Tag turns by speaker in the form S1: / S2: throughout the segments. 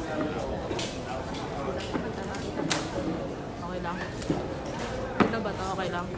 S1: Okay lang. Ito ba ito? Okay lang.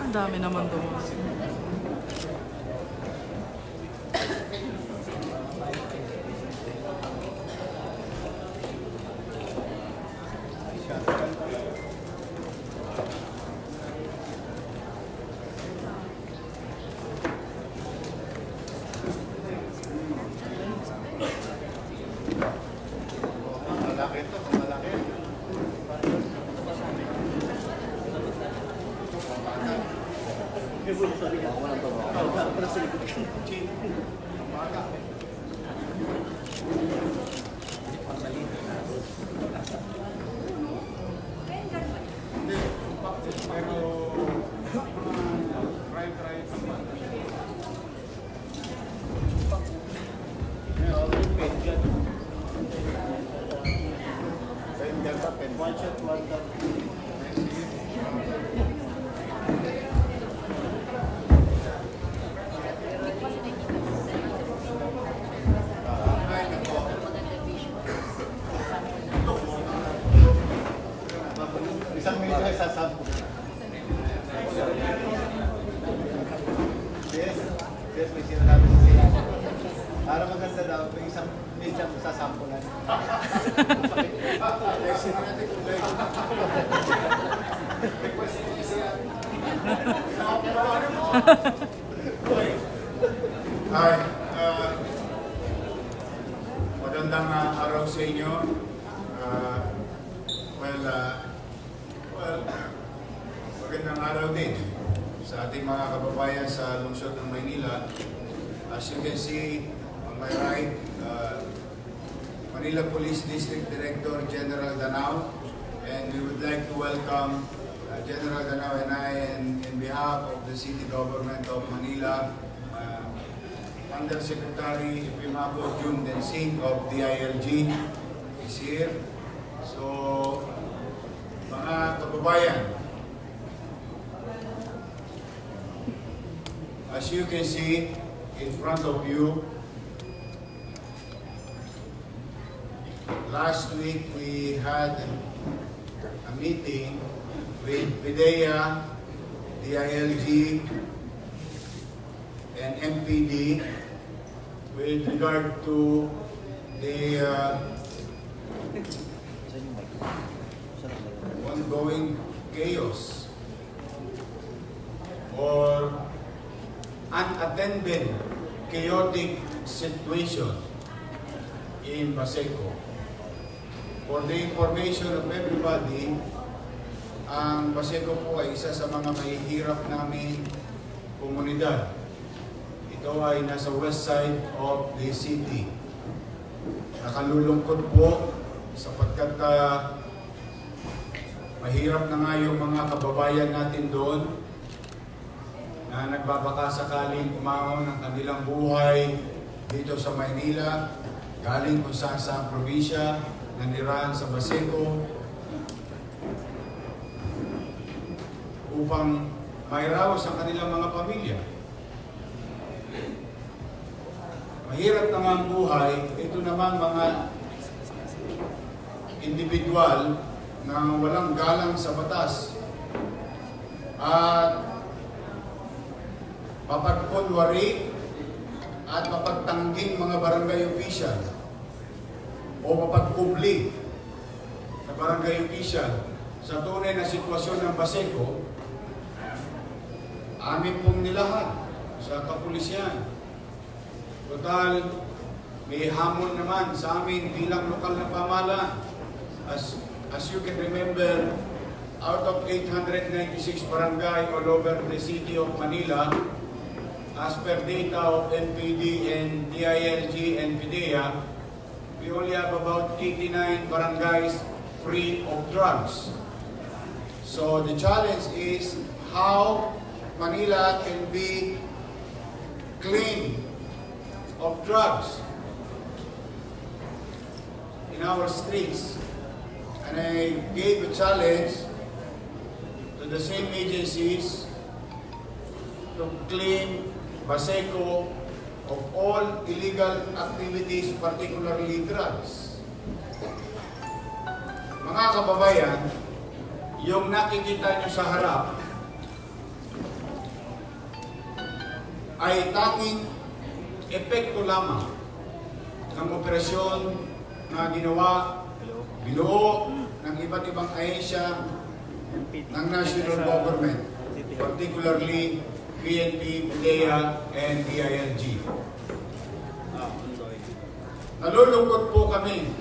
S1: Ang dami naman doon.
S2: Malaki ito, malaki. One shot, one shot. Isang minuto ay sasampo. Yes, yes, may sinasabi siya. Para maganda daw, may isang minuto sasampulan.
S3: Hi, magandang araw sa inyo. Magandang araw din sa ating mga kababayan sa lungsod ng Maynila. As you can see on my right, Manila Police District Director General Danao, and we would like to welcome General Danao and I, in behalf of the City Government of Manila, Undersecretary Epimaco June Densing of DILG is here. So, mga kababayan, as you can see in front of you, last week we had a meeting with PIDEA, DILG, and MPD with regard to the ongoing chaos or unattended chaotic situation in Paseco. For the information of everybody, ang Paseco po ay isa sa mga mahihirap namin komunidad. Ito ay nasa west side of the city. Nakalulungkot po sapagkat mahirap na nga yung mga kababayan natin doon na nagbabaka sakaling umahon ng kanilang buhay dito sa Maynila, galing kung saan sa probinsya, nanirahan sa Paseco, upang mairaos ang kanilang mga pamilya. Mahirap naman buhay, ito naman mga individual na walang galang sa batas at mapagkunwari at mapagtangging mga barangay official o mapagkubli sa barangay official sa tunay na sitwasyon ng Baseco, amin pong nilahan sa kapulisyan. Total, may hamon naman sa amin bilang lokal na pamahalaan. As you can remember, out of 896 barangay all over the city of Manila, as per data of NPD and DILG and PDEA, we only have about 89 barangays free of drugs. So the challenge is how Manila can be clean of drugs in our streets. And I gave a challenge to the same agencies to clean Baseco of all illegal activities, particularly drugs. Mga kababayan, yung nakikita nyo sa harap ay tanging epekto lamang ng operasyon na ginawa, binuo ng iba't ibang ahensya ng national government, particularly PNP, PDEA, and DILG. Nalulungkot po kami.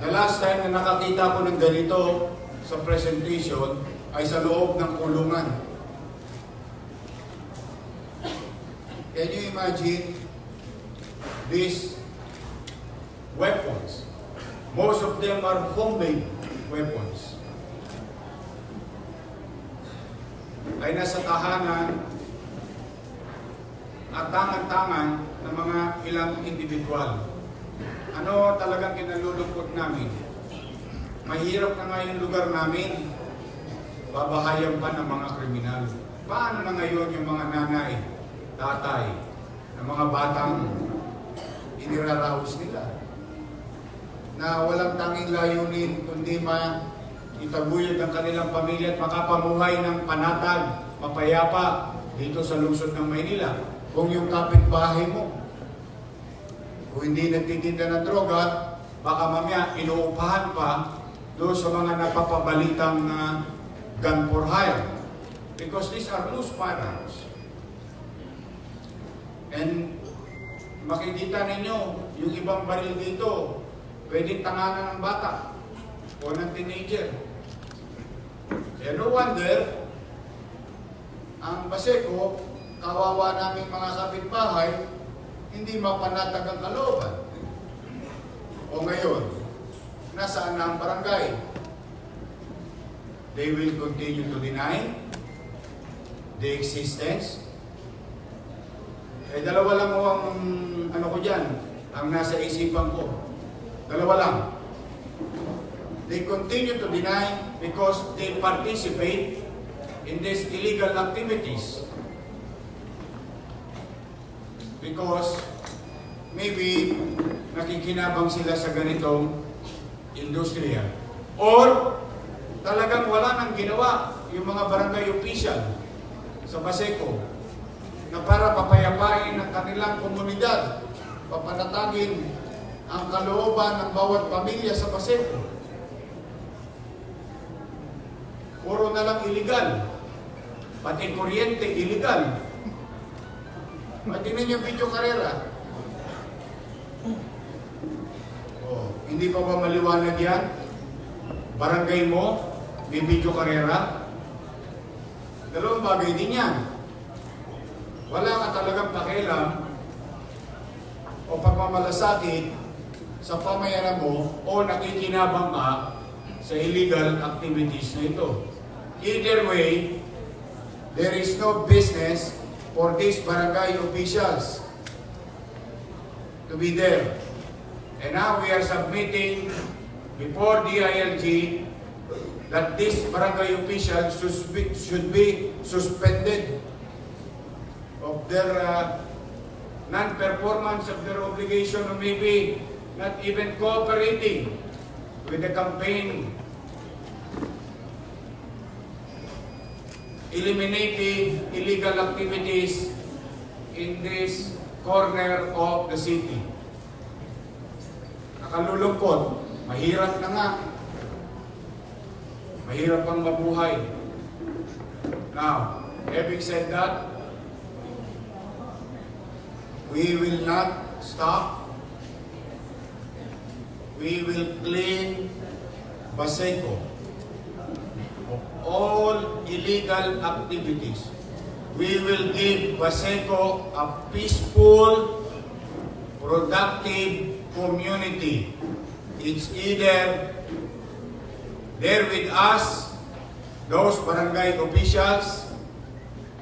S3: The last time na nakakita ko ng ganito sa presentation ay sa loob ng kulungan. Can you imagine these weapons? Most of them are homemade weapons. Ay nasa tahanan at tangan-tangan ng mga ilang individual. Ano talagang kinalulungkot namin? Mahirap na nga yung lugar namin, babahayan pa ng mga kriminal. Paano na ngayon yung mga nanay, tatay, ng mga batang iniraraos nila? Na walang tanging layunin kundi itaguyod ng kanilang pamilya at makapamuhay ng panatag, mapayapa dito sa lungsod ng Maynila. Kung yung kapitbahay mo, kung hindi nagtitinda ng droga, baka mamaya inuupahan pa doon sa mga napapabalitang gun for hire. Because these are loose firearms. And makikita ninyo, yung ibang baril dito, pwedeng tanganan ng bata o ng teenager. And no wonder, ang Baseco, kawawa naming mga kapitbahay, hindi mapanatag ang kalooban. O ngayon, nasaan na ang barangay? They will continue to deny the existence. Dalawa lang ho ang ano ko dyan, ang nasa isipan ko. Dalawa lang. They continue to deny because they participate in these illegal activities. Because maybe nakikinabang sila sa ganitong industriya. Or talagang wala nang ginawa yung mga barangay official sa Baseco na para papayapain ang kanilang komunidad, papanatagin ang kalooban ng bawat pamilya sa Baseco. Puro na lang illegal. Pati kuryente, illegal. Tingnan yung video karera. Oh, hindi pa ba maliwanag yan? Barangay mo, may video karera. Dalawang bagay din yan. Wala ka talagang pakialam o pagmamalasakit sa pamayanan mo o nakikinabang ka sa illegal activities na ito. Either way, there is no business for these barangay officials to be there. And now we are submitting before DILG that these barangay officials should be suspended of their non-performance of their obligation, or maybe not even cooperating with the campaign eliminating illegal activities in this corner of the city. Nakalulungkot, mahirap na nga. Mahirap pang mabuhay. Now, having said that, we will not stop. We will clean Baseco of all illegal activities. We will give Baseco a peaceful, productive community. It's either they're with us, those barangay officials,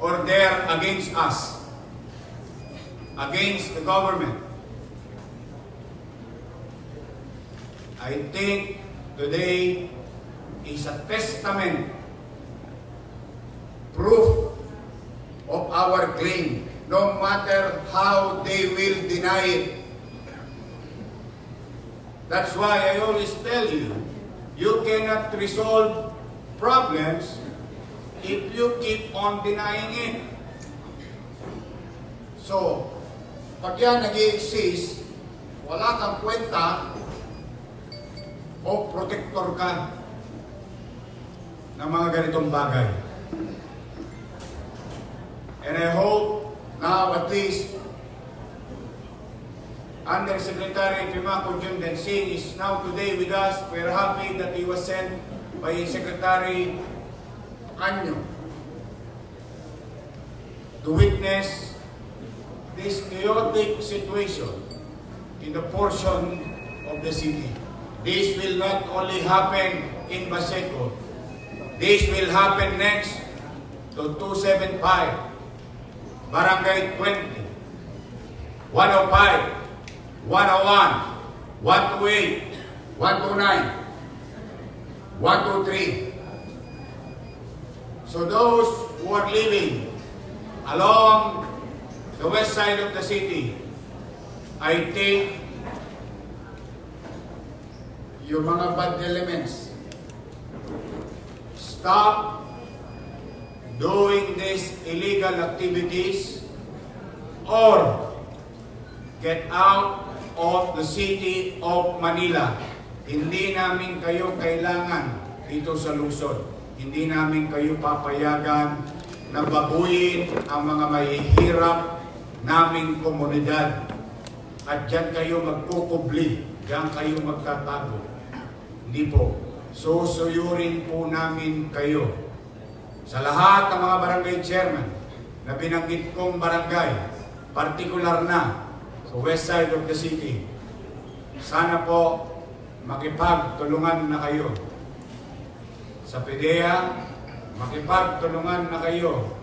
S3: or they're against us, against the government. I think today is a testament, proof of our claim, no matter how they will deny it. That's why I always tell you, you cannot resolve problems if you keep on denying it. So, pag yan nag-i-exist, wala kang kwenta o protector ka ng mga ganitong bagay. And I hope now at least Undersecretary Pimaco Jundan Singh is now today with us. We're happy that he was sent by Secretary Anyo to witness this chaotic situation in the portion of the city. This will not only happen in Baseco. This will happen next to 275, Barangay 20, 105, 101, 128, 129, 123. So those who are living along the west side of the city, I think yung mga bad elements, stop doing these illegal activities or get out of the city of Manila. Hindi namin kayo kailangan dito sa lungsod. Hindi namin kayo papayagan na baguhin ang mga mahihirap naming komunidad. At dyan kayo magkukubli, dyan kayo magtatago. Hindi po. Susuyurin po namin kayo. Sa lahat ng mga barangay chairman na binanggit kong barangay, partikular na sa west side of the city, sana po makipagtulungan na kayo. Sa PDEA, makipagtulungan na kayo.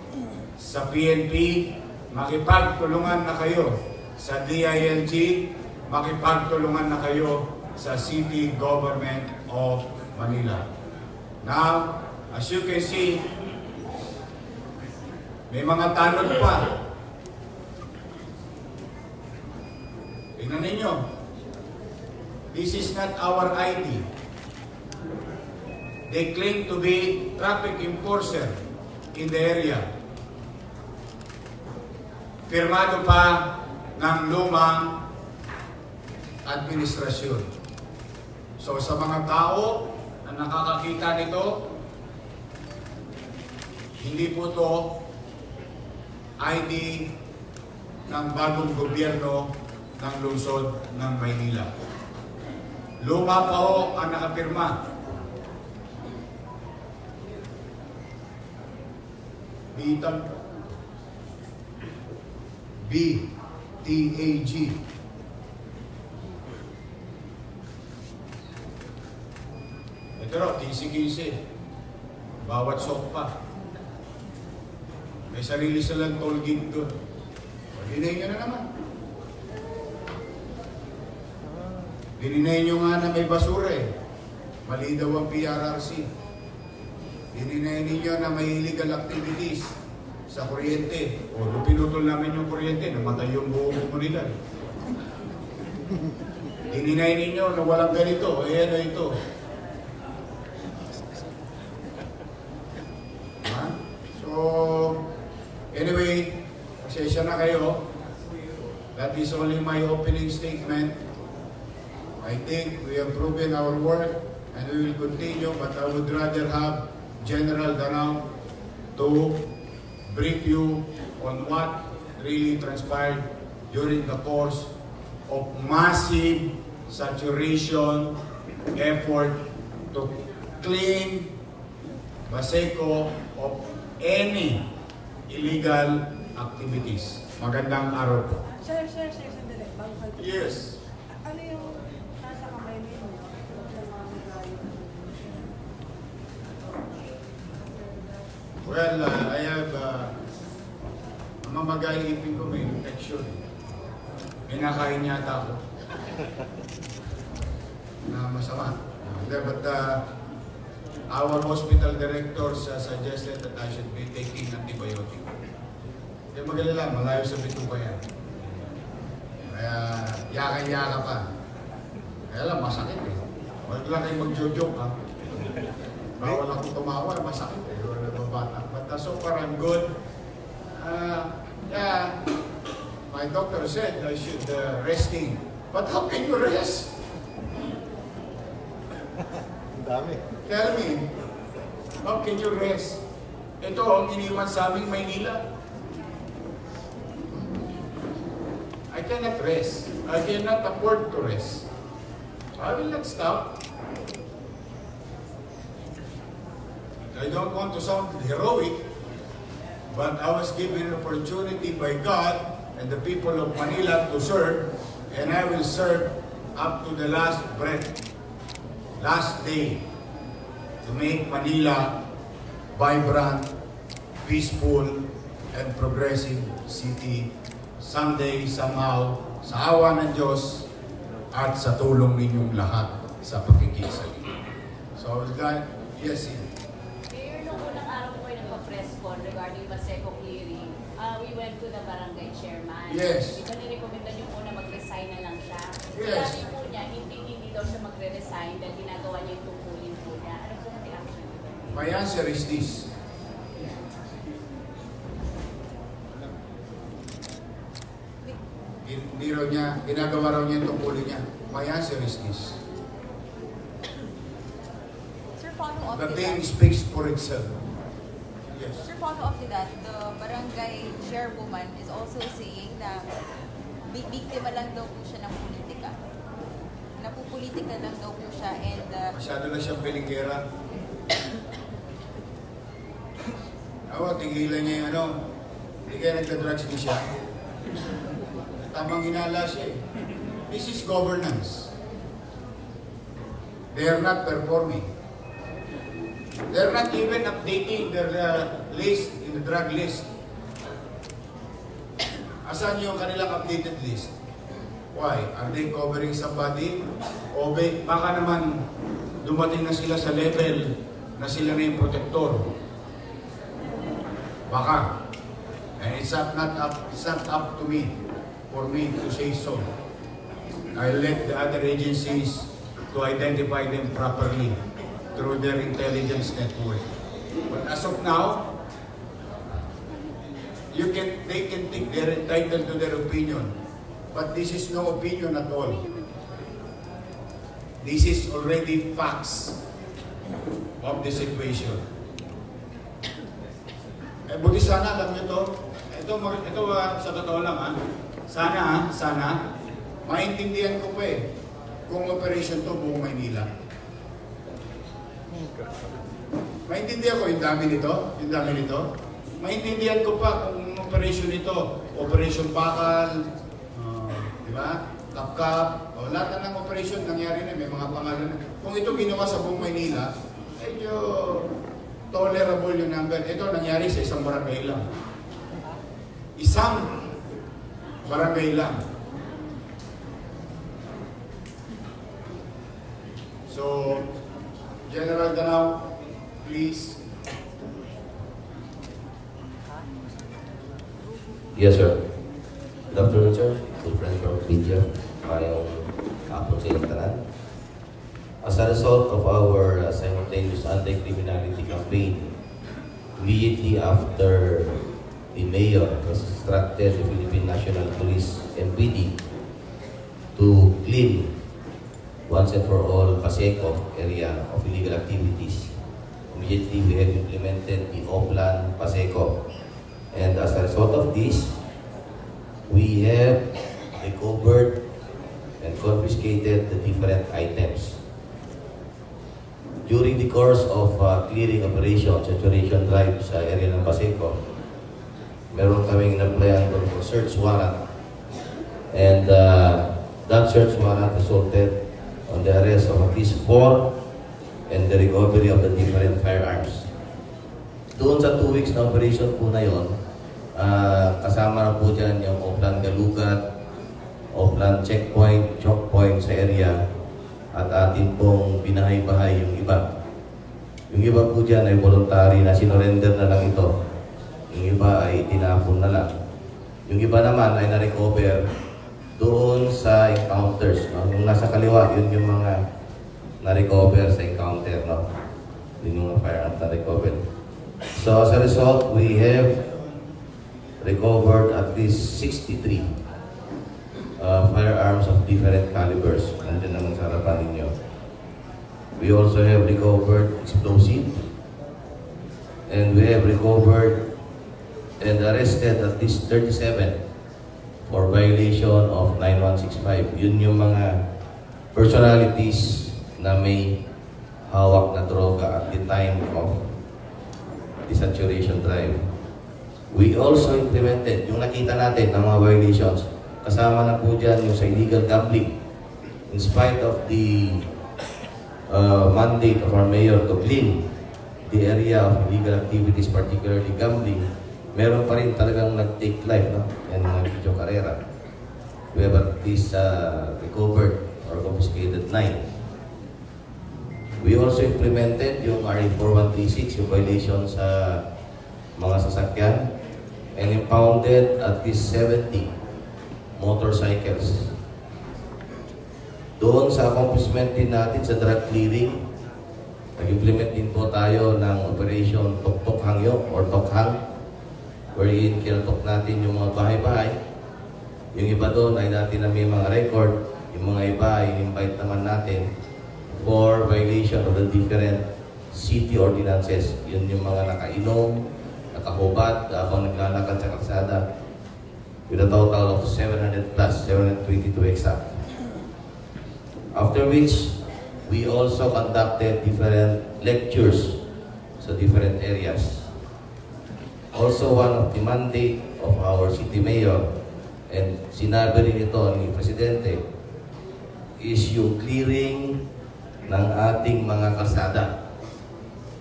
S3: Sa PNP, makipagtulungan na kayo. Sa DILG, makipagtulungan na kayo sa City Government of Manila. Now, as you can see, may mga tanod pa. Tingnan ninyo. This is not our ID. They claim to be traffic enforcer in the area. Firmado pa ng lumang administrasyon. So sa mga tao na nakakakita nito, hindi po to ID ng bagong gobyerno ng lungsod ng Maynila. Luma pa ho ang nakapirma. BTAG. Ito raw, kisi-kisi. Bawat sopa. May sarili silang toll gate doon. Dinay nyo na naman. Dininay nyo nga na may basura eh. Mali daw ang PRRC. Dininay ninyo na may illegal activities sa kuryente. O pinutol namin yung kuryente, namatay yung buong komunidad. Hininay ninyo na walang ganito. Eh, ano ito? Ha? So, anyway, pasensya na kayo. That is only my opening statement. I think we have proven our work and we will continue, but I would rather have General Danao to brief you on what really transpired during the course of massive saturation effort to clean Baseco of any illegal activities. Magandang araw po.
S4: Sir, sandali. Bago kayo.
S3: Yes.
S4: Ano yung nasa kamay ninyo?
S3: Well, I have mamagay ipin ko, may infection. May nakain yata ako. Na masama. But our hospital directors suggested that I should be taking antibiotic. Kaya magalala, malayo sa bituka yan. Kaya yakan-yaka pa. Kaya lang, masakit eh. Huwag lang kayo mag-joke ha. Bawal akong tumawa, masakit eh. But so far I'm good. Yeah, my doctor said I should resting. But how can you rest?
S2: Ang dami.
S3: Tell me, how can you rest? Ito ang iniwan sa aming Maynila. I cannot rest. I cannot afford to rest. I will not stop. I don't want to sound heroic, but I was given an opportunity by God and the people of Manila to serve, and I will serve up to the last breath, last day, to make Manila vibrant, peaceful, and progressive city someday, somehow, sa awa ng Diyos at sa tulong ninyong lahat sa pakikisalig. So, yes,
S5: Mayor, nung unang araw po kayo nagpa-press con regarding Baseco clearing, we went to the barangay chairman.
S3: Yes.
S5: Ito nirekomenda niyo po na mag-resign na lang siya.
S3: Yes.
S5: Sabi po niya, hindi daw siya magre-resign dahil ginagawa niya yung tungkulin po niya. Ano po ang reaction niyo?
S3: my answer is this. Hindi raw niya, ginagawa raw niya yung tungkulin niya. My answer is this.
S6: Sir, follow up
S3: The
S6: to
S3: thing
S6: that.
S3: speaks for itself. Yes.
S6: Sir, follow up to that. The barangay chairwoman is also saying na biktima lang daw po siya ng politika. Napupolitika lang daw po siya and
S3: Masyado na siyang pilinggera. Tigilan niya yung ano. Hindi kaya nagka-drugs din siya. Tamang hinala siya eh. This is governance. They are not performing. They are not even updating their list in the drug list. Asan yung kanilang updated list? Why? Are they covering somebody? O baka naman dumating na sila sa level na sila na yung protector. Baka. And it's not up to me for me to say so. I let the other agencies to identify them properly through their intelligence network. But as of now, they can think they're entitled to their opinion. But this is no opinion at all. This is already facts of the situation. Buti sana, alam nyo to, ito sa totoo lang sana, maintindihan ko pa eh, kung operation to buong Maynila. Maintindihan ko yung dami nito, maintindihan ko pa kung operation ito, operation Bakal, di ba? Kapkap, lahat ng operation nangyari na, may mga pangalan na. Kung ito ginawa sa buong Maynila, medyo tolerable yung number. Ito nangyari sa isang barangay lang. Isang barangay lang. So, General Danao, please.
S7: Yes, sir. Good afternoon, sir. Good friends from media. Kapon sa inyong tanan. As a result of our simultaneous anti-criminality campaign, immediately after the mayor has instructed the Philippine National Police MPD to clean once and for all Paseco area of illegal activities. Immediately we have implemented the O-Plan Paseco. And as a result of this, we have recovered and confiscated the different items. During the course of clearing operation, saturation drive sa area ng Paseco, meron kaming in-applyan doon for search warrant. And that search warrant resulted on the arrest of at least 4 and the recovery of the different firearms. Doon sa 2 weeks na operation po na yun, kasama na po dyan yung O-Plan Galugat, O-Plan Checkpoint, Choke Point sa area, at atin pong binahay-bahay yung iba. Yung iba po dyan ay voluntary na sinurrender na lang ito. Yung iba ay tinapon na lang. Yung iba naman ay na-recover doon sa encounters. No? Yung nasa kaliwa, yun yung mga na-recover sa encounter. No? Yun yung mga firearms na-recover. So as a result, we have recovered at least 63 firearms of different calibers. Nandiyan naman sa harapan ninyo. We also have recovered explosive. And we have recovered and arrested at least 37 for violation of 9165. Yun yung mga personalities na may hawak na droga at the time of the saturation drive. We also implemented, yung nakita natin ng mga violations, kasama na po dyan yung sa illegal gambling. In spite of the mandate of our mayor to clean the area of illegal activities, particularly gambling, meron pa rin talagang nag-take life, no? Yan mga video karera. We have at least recovered or confiscated 9. We also implemented yung RA 4136, yung violation sa mga sasakyan, and impounded at least 70 motorcycles. Doon sa accomplishment din natin sa drug clearing, nag-implement din po tayo ng Operation Tok-Tok Hangyo or Tokhang, wherein kinatok natin yung mga bahay-bahay. Yung iba doon ay dati na may mga record, yung mga iba ay invite naman natin for violation of the different city ordinances. Yun yung mga nakainom, nakahubad, habang naglalakad sa kalsada, with a total of 700 plus, 722 exact. After which, we also conducted different lectures sa different areas. Also, one of the mandate of our city mayor, and sinabi rin ito ni Presidente, is yung clearing ng ating mga kalsada.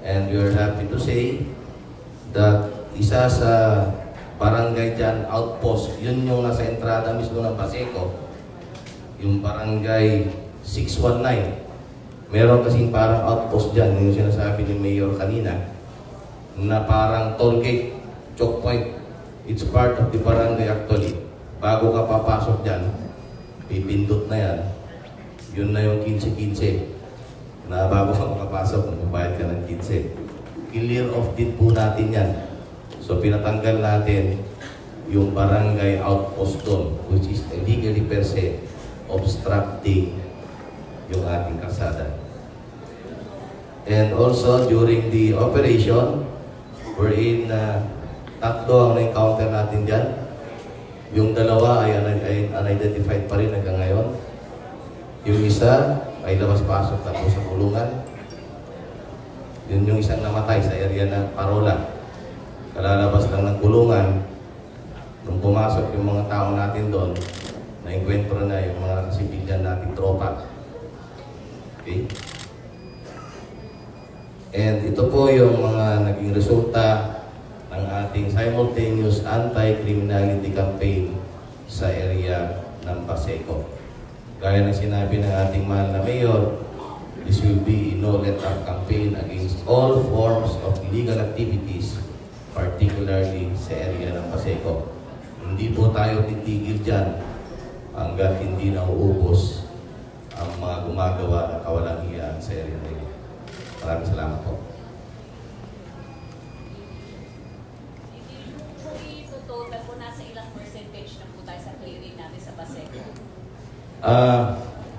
S7: And we are happy to say that isa sa barangay dyan, outpost, yun yung nasa entrada mismo ng Paseco, yung barangay 619. Meron kasing parang outpost dyan, yung sinasabi ni Mayor kanina, na parang toll gate, choke point. It's part of the barangay actually. Bago ka papasok dyan, pipindot na yan. Yun na yung 15-15. Na bago ka makapasok, magbabayad ka ng 15. Clear off din po natin yan. So pinatanggal natin yung barangay outpost doon, which is illegally per se obstructing yung ating kalsada. And also during the operation, wherein tatlo ang na-encounter natin dyan. Yung dalawa ay unidentified pa rin hanggang ngayon. Yung isa ay labas-pasok na po sa kulungan. Yun yung isang namatay sa area ng Parola. Kalalabas lang ng kulungan. Nung pumasok yung mga tao natin doon, na-encuentro na yung mga civilian nating tropa. Okay? And ito po yung mga naging resulta ng ating simultaneous anti-criminality campaign sa area ng Paseco. Gaya ng sinabi ng ating mahal na mayor, this will be a no-let-up campaign against all forms of illegal activities, particularly sa area ng Paseco. Hindi po tayo titigil dyan hanggat hindi nauubos gumagawa ng kawalang hiya sa area na yun. Maraming salamat po.
S5: Kung i-total po, nasa ilang percentage na po tayo sa clearing natin sa Baseco?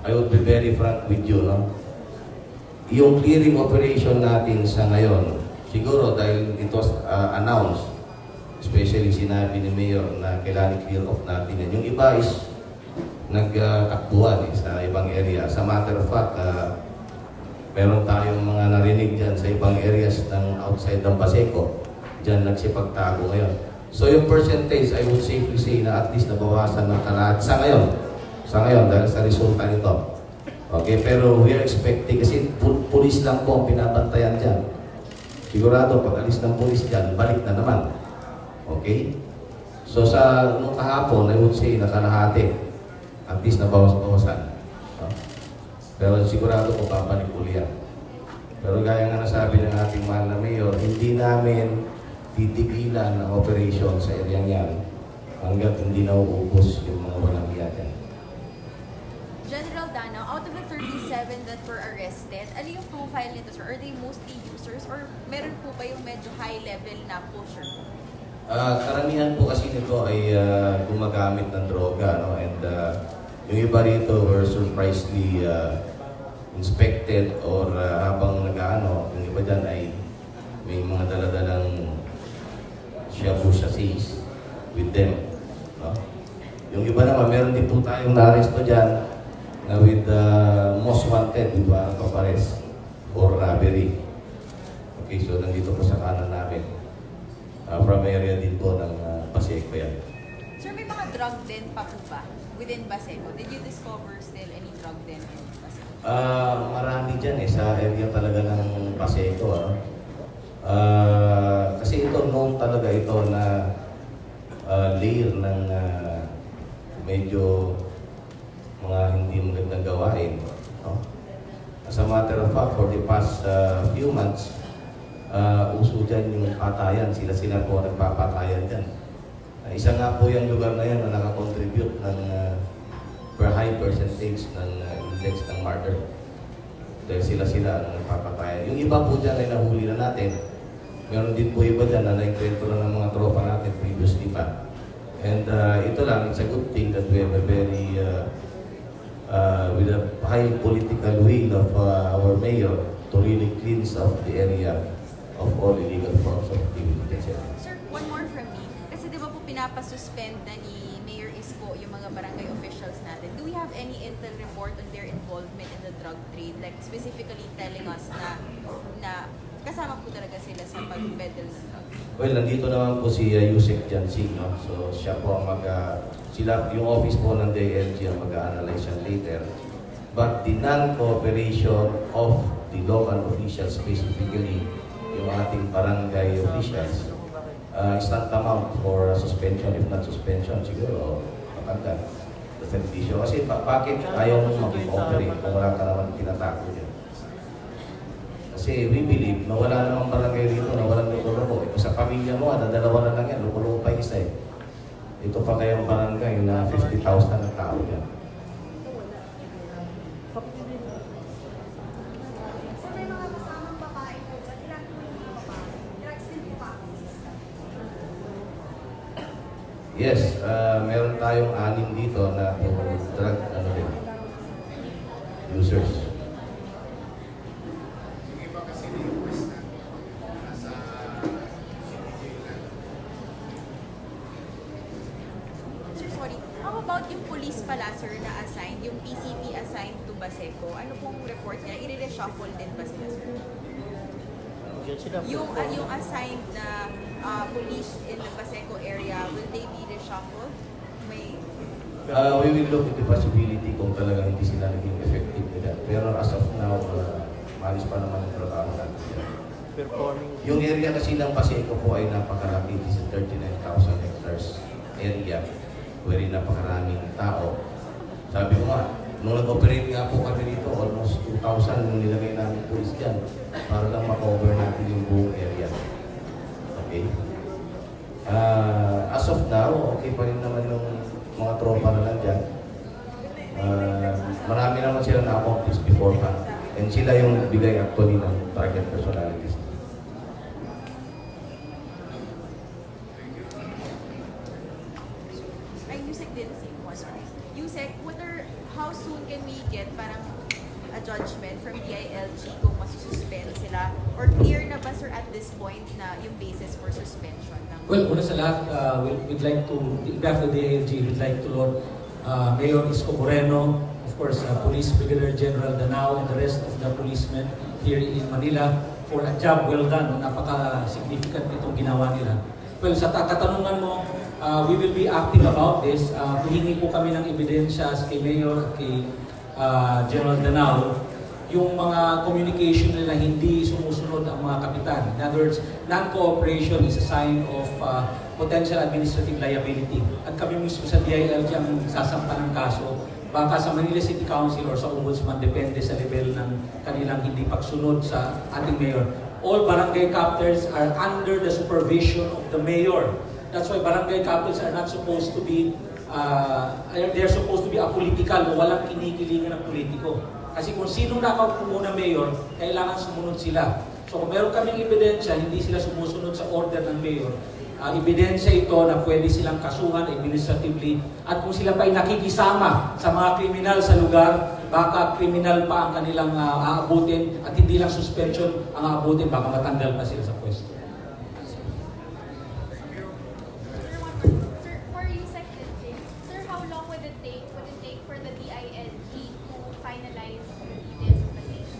S7: I would be very frank with you, no? Yung clearing operation natin sa ngayon, siguro dahil it was announced, especially sinabi ni Mayor na kailangan clear off natin yan. Yung iba is nagtakbuhan sa ibang area. As a matter of fact, meron tayong mga narinig dyan sa ibang areas ng outside ng Baseco. Dyan nagsipagtago ngayon. So yung percentage, I would safely say na at least nabawasan ng kalahati sa ngayon dahil sa resulta nito. Okay, pero we are expecting, kasi pulis lang po ang pinabantayan dyan. Sigurado, pag alis ng pulis dyan, balik na naman. Okay? So nung kahapon, I would say nakalahati. At least nabawas-bawasan. No? Pero sigurado po papalik uli yan. Pero gaya nga nasabi ng ating mahal na mayor, hindi namin titigilan ang operation sa area yan hanggat hindi nauubos yung mga walang hiya dyan.
S6: General Dana, out of the 37 that were arrested, ano yung profile nito, sir? Are they mostly users or meron po ba yung medyo high level na pusher?
S7: Karamihan po kasi nito ay gumagamit ng droga, no? And yung iba rito were surprisingly inspected or habang nag-ano, yung iba dyan ay may mga daladalang shabu chassis with them, no? Yung iba naman, meron din po tayong na-arresto dyan na with most wanted, with warrant of arrest or robbery. Okay, so nandito po sa kanan namin. From area din po ng Baseco yan.
S6: Sir, may mga drug den pa po ba within Baseco? Did you discover still any drug den in Baseco?
S7: Marami dyan sa area talaga ng Baseco. Ano? Kasi ito, known talaga ito na layer ng medyo mga hindi magandang gawain. No? As a matter of fact, for the past few months, uso dyan yung patayan. Sila po nagpapatayan dyan. Isa nga po yung lugar na yan na nakakontribute ng per high percentage ng index ng murder. Dahil sila ang nagpapatayan. Yung iba po dyan ay nahuli na natin. Meron din po iba dyan na naikwento na ng mga tropa natin previously pa. And ito lang, it's a good thing that we have a very with a high political will of our mayor to really cleanse up the area of all illegal forms of activity.
S6: Sir, one more from me. Kasi di ba po pinapasuspend na ni Mayor Isko yung mga barangay officials natin. Do we have any intel report on their involvement in the drug trade? Like specifically telling us na kasama po talaga sila sa pag-peddle ng drugs?
S7: Well, nandito naman po si Yusek Jansing, no? So siya po ang yung office po ng DLG ang mag-analyze yan later. But the non-cooperation of the local officials, specifically yung ating barangay officials, is tantamount for suspension, if not suspension, siguro matanggal sa servisyo. Kasi bakit ayaw mo mag-cooperate kung wala ka naman tinatako dyan? Kasi we believe na wala namang barangay dito na walang loko-loko. Ito sa pamilya mo, dalawa na lang yan, loko-loko pa isa eh. Ito pa kayang barangay na 50,000 na tao yan.
S4: So may mga kasamang babae po ba? Ilan po yung mga babae? Drugs din po ba?
S7: Yes, meron tayong 6 dito na drug users.
S3: Yung iba kasi ni-request na nasa CDJ na.
S6: Sir, sorry. How about yung police pala, sir, na assigned, yung PCP assigned to Baseco? Ano pong report niya? I-reshuffle din ba sila, sir? Yung assigned na police in the Baseco area, will they be reshuffled? May...
S7: We will look at the possibility kung talaga hindi sila naging effective nila. Pero as of now, malis pa naman ang trabaho natin. Yung area kasi ng Baseco po ay napakalaki. This is 39,000 hectares area wherein napakaraming tao. Sabi ko nga, nung nag-operate nga po kami dito, almost 2,000 nung nilagay namin police dyan para lang makover natin yung buong area. Okay? As of now, okay pa rin naman yung mga tropa na nandyan. Marami naman sila na-accomplish before pa. And sila yung bigay actually ng target personalities.
S6: Ay, Yusek din, same one. Sorry. Yusek, how soon can we get parang a judgment from DILG kung masususpend sila? Or clear na ba, sir, at this point na yung basis for suspension?
S8: Well, una sa lahat, we'd like to, behalf of the DILG, we'd like to laud Mayor Isko Moreno, of course, Police Brigadier General Danao, and the rest of the policemen here in Manila for a job well done. Napaka-significant itong ginawa nila. Well, sa katanungan mo, we will be acting about this. Hihingi po kami ng ebidensya kay Mayor at kay General Danao, yung mga communication nila hindi sumusunod ang mga kapitan. In other words, non-cooperation is a sign of potential administrative liability. At kami mismo sa DILG ang sasampa ng kaso, baka sa Manila City Council or sa Ombudsman, depende sa level ng kanilang hindi pagsunod sa ating mayor. All barangay captors are under the supervision of the mayor. That's why barangay captains are not supposed to be, they're supposed to be apolitical o walang kinikilingan ng politiko. Kasi kung sino nakaupo na mayor, kailangan sumunod sila. So kung meron kaming ebidensya, hindi sila sumusunod sa order ng mayor, ebidensya ito na pwede silang kasuhan administratively, at kung sila pa'y nakikisama sa mga kriminal sa lugar, baka kriminal pa ang kanilang aabutin at hindi lang suspension ang aabutin, baka matanggal pa sila sa pwesto.
S4: Sir, for you, Secretary, sir, how long would it take for the DILG to finalize the details of the case?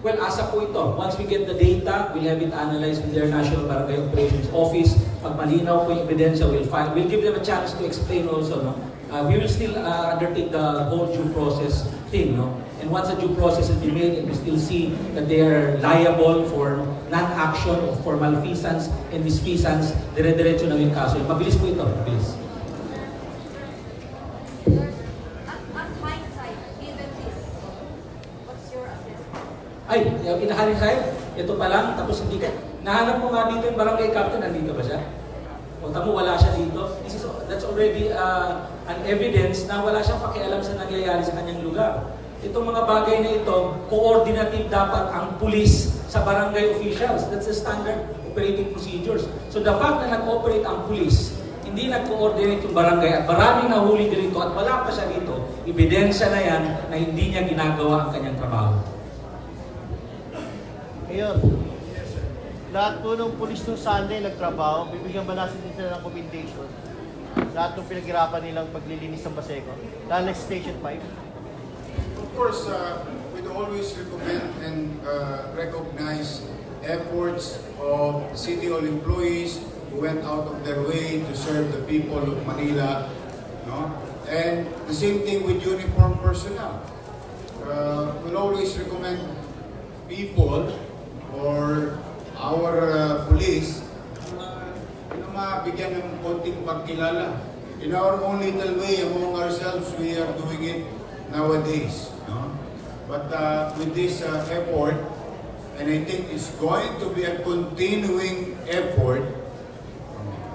S8: Well, asa po ito. Once we get the data, we'll have it analyzed with their National Barangay Operations Office. Pag malinaw po yung ebidensya, we'll give them a chance to explain also. No? We will still undertake the whole due process thing. No? And once a due process has been made and we still see that they are liable for non-action or for malfeasance and misfeasance, dire-diretso na yung kaso. Mabilis po ito. Mabilis.
S4: At hindsight, given this, what's your assessment?
S8: Ay, inaharin sa'yo, ito pa lang, tapos hindi ka. Nahanap mo nga dito yung barangay captain, nandito ba siya? O tamo, wala siya dito. That's already an evidence na wala siyang pakialam sa nangyayari sa kanyang lugar. Itong mga bagay na ito, coordinative dapat ang pulis sa barangay officials. That's the standard operating procedures. So the fact na nag-operate ang pulis, hindi nag-coordinate yung barangay at maraming nahuli dito at wala pa siya dito, ebidensya na yan na hindi niya ginagawa ang kanyang trabaho.
S2: Ngayon, lahat po ng pulis nung Sunday nagtrabaho, bibigyan ba natin sila ng commendation? Lahat ng pinaghirapan nilang paglilinis ng Baseco, lalo na Station 5.
S3: Of course, we'd always recommend and recognize efforts of City Hall employees who went out of their way to serve the people of Manila. No? And the same thing with uniformed personnel. We'll always recommend people or our police na mabigyan ng konting pagkilala. In our own little way, among ourselves, we are doing it nowadays. No? But with this effort, and I think it's going to be a continuing effort,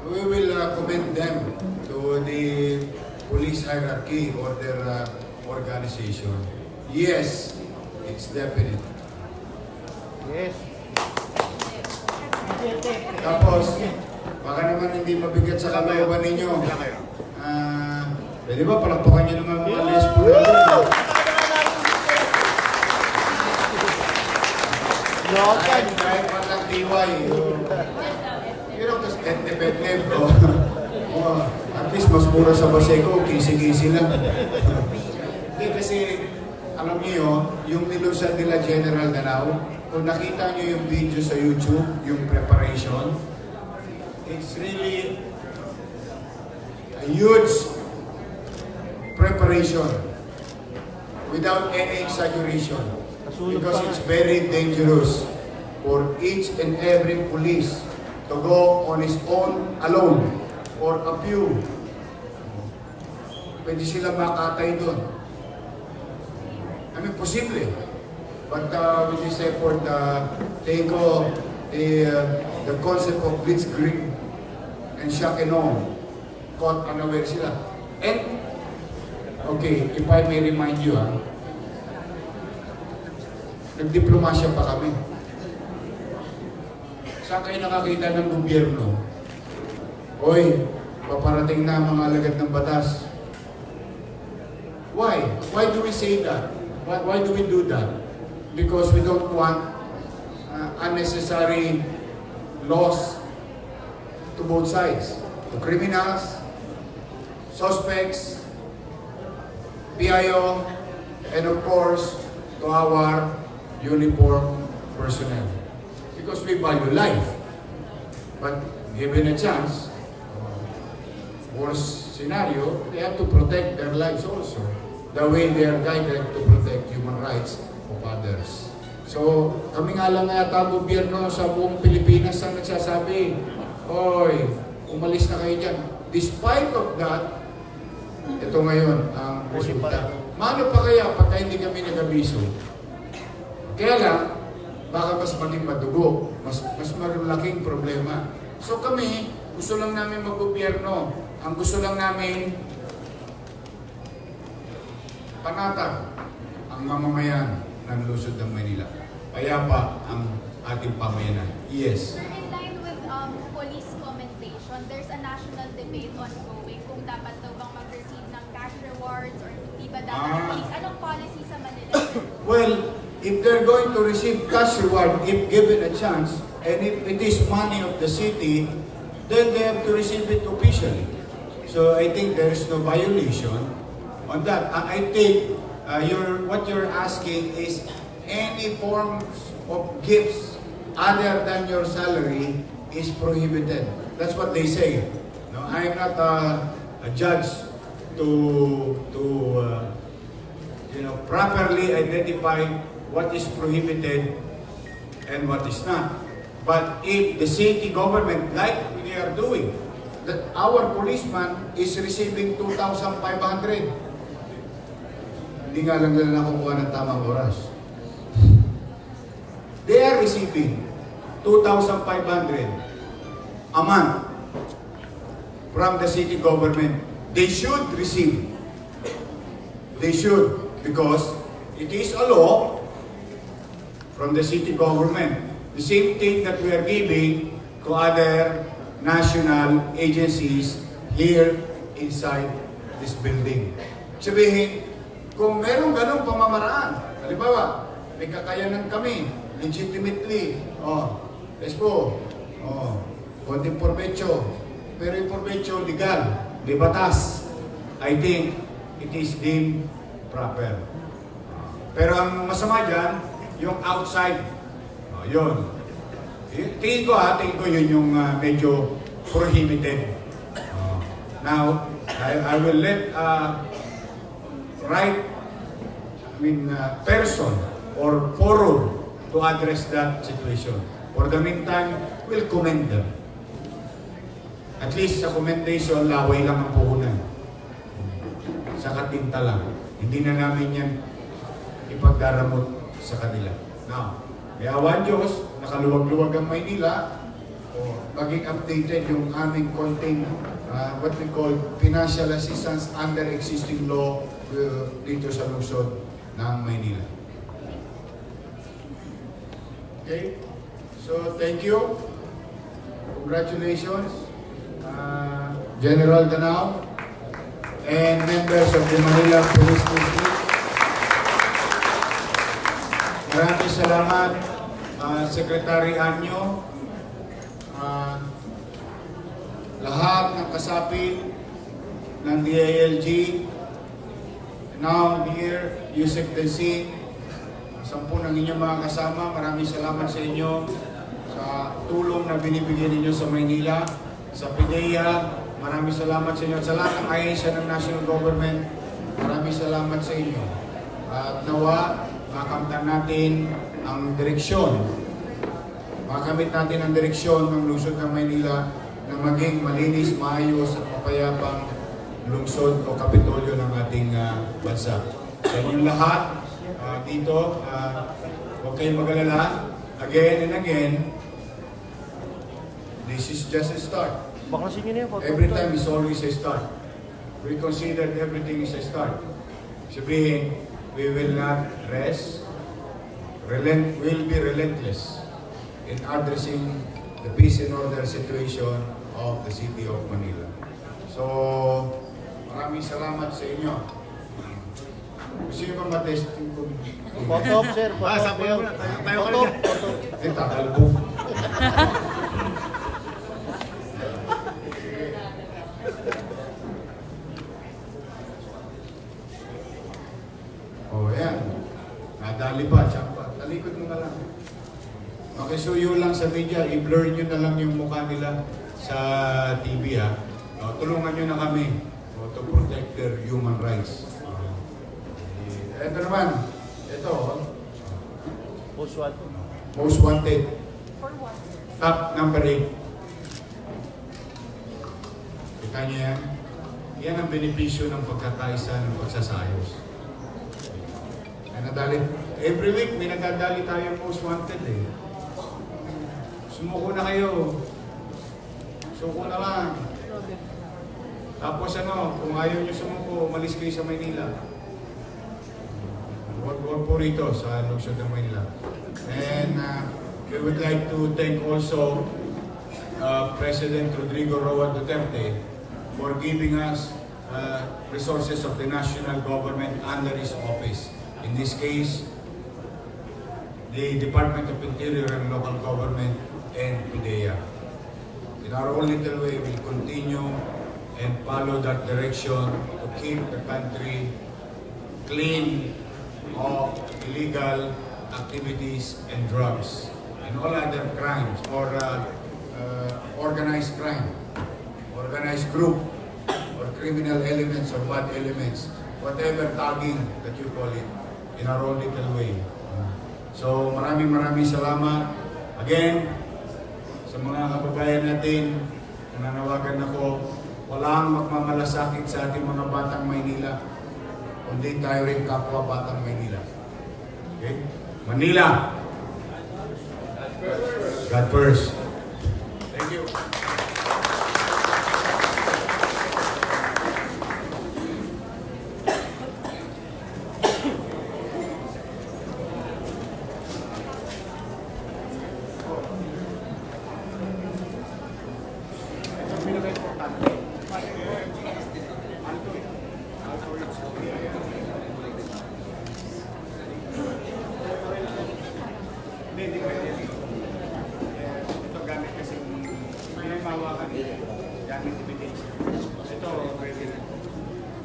S3: we will commend them to the police hierarchy or their organization. Yes, it's definite.
S2: Yes.
S3: Tapos, baka naman hindi mabigat sa kalooban ninyo. Pwede ba palakpakan nyo naman mga lesbo natin? Kahit man lang diway. Pero kasi depende bro. At least mas mura sa Baseco, kisi-kisi lang. Hindi kasi, alam niyo, yung nilusan nila General Danao, kung nakita nyo yung video sa YouTube, yung preparation, it's really a huge preparation without any exaggeration because it's very dangerous for each and every police to go on his own alone or a few. Pwede sila makatay doon. I mean, posible. But with this effort, they go the concept of blitzkrieg and shock and awe, caught unaware sila. And, okay, if I may remind you, nagdiplomasya pa kami. Saan kayo nakakita ng gobyerno? Oy, paparating na mga alagad ng batas. Why? Why do we say that? Why do we do that? Because we don't want unnecessary laws to both sides. To criminals, suspects, PIO, and of course, to our uniform personnel. Because we value life. But given a chance, worst scenario, they have to protect their lives also. The way they are guided to protect human rights of others. So, kami nga lang yata gobyerno sa buong Pilipinas ang nagsasabi, oy, umalis na kayo dyan. Despite of that, ito ngayon ang resulta. Mano pa kaya pagka hindi kami nag-abiso? Kaya lang, baka mas maging madugo, mas malaking problema. So kami, gusto lang namin mag-gobyerno. Ang gusto lang namin, panatag ang mamamayan ng lungsod ng Maynila. Payapa ang ating pamayanan. Yes.
S4: Sir, in line with police commendation, there's a national debate ongoing kung dapat daw bang mag-receive ng cash rewards or hindi ba dapat police. Anong policy sa Manila?
S3: Well, if they're going to receive cash reward, if given a chance, and if it is money of the city, then they have to receive it officially. So I think there is no violation on that. I think what you're asking is any forms of gifts other than your salary is prohibited. That's what they say. No, I am not a judge to properly identify what is prohibited and what is not. But if the city government, like we are doing, that our policeman is receiving 2,500. Hindi nga lang nila nakukuha ng tamang oras. They are receiving 2,500 a month from the city government. They should receive. They should, because it is a law from the city government. The same thing that we are giving to other national agencies here inside this building. Sabihin, kung merong ganong pamamaraan, halimbawa, may kakayanan kami, legitimately, Isko, konting porbecho, pero yung porbecho legal, di batas, I think it is deemed proper. Pero ang masama dyan, yung outside, yun. Tingin ko yun yung medyo prohibited. Now, I will let person or forum to address that situation. For the meantime, we'll commend them. At least sa commendation, laway lang ang puhunan. Sa katinta lang. Hindi na namin yan ipagdaramot sa kanila. Now, may awan Diyos, nakaluwag-luwag ang Maynila, maging updated yung aming konting what we call financial assistance under existing law dito sa lungsod ng Maynila. Okay? So, thank you. Congratulations, General Danao and members of the Manila Police District. Maraming salamat, Secretary Anyo, lahat ng kasapi ng DILG, now here, Yusek Densing, 10 ng inyong mga kasama, maraming salamat sa inyo sa tulong na binibigyan ninyo sa Maynila, sa PIDEA, maraming salamat sa inyo, sa lahat ng ahensya ng national government, maraming salamat sa inyo. At nawa, makamtan natin ang direksyon. Makamit natin ang direksyon ng lungsod ng Maynila na maging malinis, maayos at mapayapang lungsod o kapitolyo ng ating bansa. Sa inyong lahat, dito, huwag kayong mag-alala. Again and again, this is just a start. Every time is always a start. We consider everything is a start. Sabihin, we will not rest, will be relentless in addressing the peace and order situation of the city of Manila. So, maraming salamat sa inyo. Gusto nyo ba matesting kung...
S2: Photo op, sir. Photo op. Photo op.
S3: Eh, tatalbog. Oh, yan. Nadali pa, tsampa. Talikod mo na lang. Makisuyo lang sa media, i-blur nyo na lang yung mukha nila sa TV, ha. Tulungan nyo na kami to protect their human rights. Ito naman, ito,
S2: Post one.
S3: most wanted.
S6: For what?
S3: Top number 8. Kita niyo yan? Yan ang benepisyo ng pagkakaisa ng pagsasayos. Ay nadali. Every week may nagdadali tayong most wanted eh. Sumuko na kayo. Suko na lang. Tapos ano, kung ayaw nyo sumuko, umalis kayo sa Maynila. Huwag po rito sa lungsod ng Maynila. And we would like to thank also President Rodrigo Roa Duterte for giving us resources of the national government under his office. In this case, the Department of Interior and Local Government and PIDEA. In our own little way, we'll continue and follow that direction to keep the country clean of illegal activities and drugs and all other crimes or organized crime, organized group or criminal elements or bad elements, whatever tagging that you call it, in our own little way. So maraming salamat again sa mga kababayan natin. Nananawagan ako, walang magmamalasakit sa ating mga batang Maynila, kundi tayo rin kapwa batang Maynila. Okay? Manila! God first. Thank you. Hindi pwede. Ito gamit kasi pinamawakan gamit evidence. Ito pwede na.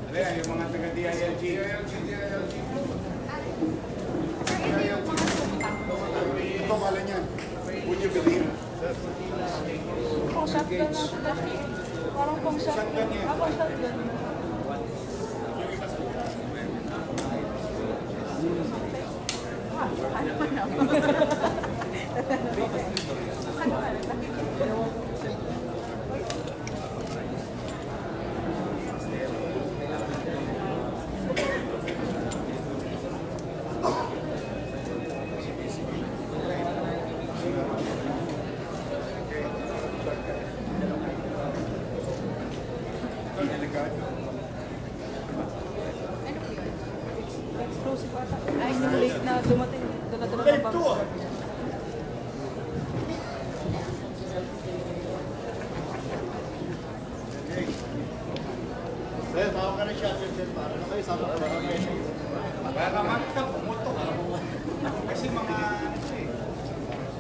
S3: Ano yan, yung mga taga-DILG. Ito pala niyan. Would you believe?
S1: Kung shotgun na. Parang kung shotgun. Ako shotgun. Explosive ata. Ay, late na dumating. Dala-dala ng bombs.
S2: Sir, tawag ka na siya, sir. Para na kayo, sama ka na kayo.
S3: Kaya naman ito, pumoto. Kasi mga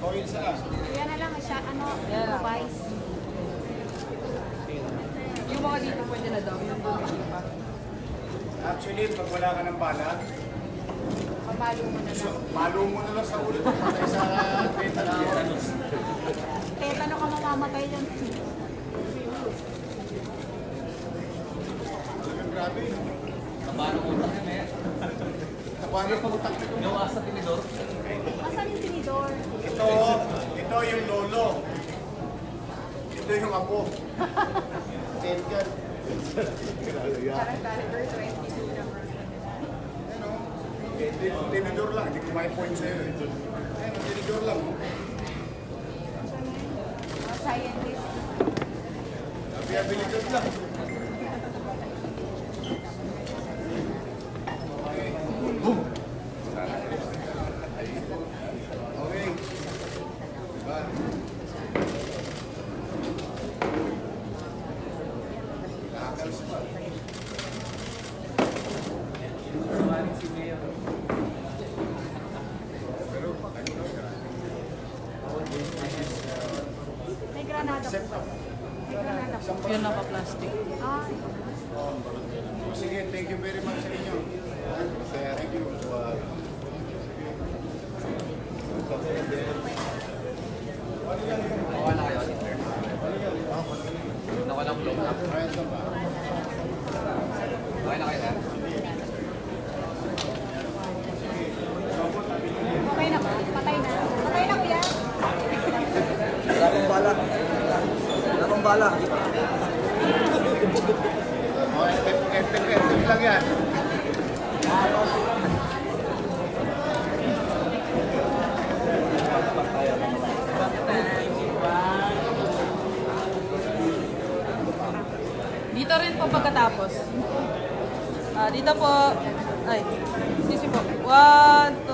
S3: oil sa
S4: Kaya na lang siya, advice.
S1: Yung mga dito pwede na daw. Yung doon hindi pa.
S3: Actually, pag wala ka ng balat,
S4: Pamalo mo na lang.
S3: malo mo na lang sa ulo. Patay sa tetanus.
S4: Tetano ka mamamatay dyan.
S3: Grabe.
S9: Kabalo utak yun eh.
S3: Paano pag utak ito?
S9: Gawa sa tinidor.
S4: Asan yung tinidor?
S3: Ito yung lolo. Ito yung apo.
S2: Tengan.
S6: Parang caliber 22 na
S3: Tinidor lang, hindi ko may point sa'yo eh. Ayan, tinidor lang.
S4: Mga scientist.
S3: Viabilidad lang. Boom! Except,
S1: Yun naka-plastic.
S3: sige, thank you very much sa inyo. Thank you.
S9: Nakuha na kayo, sir. Nakuha lang blow up. Okay na kayo, sir?
S4: Okay na ba? Patay na. Patay na, kuya.
S9: Wala akong bala. Wala akong bala.
S3: FTP lang yan.
S1: Dito rin po pagkatapos. Dito po. Ay, excuse me po. 1, 2,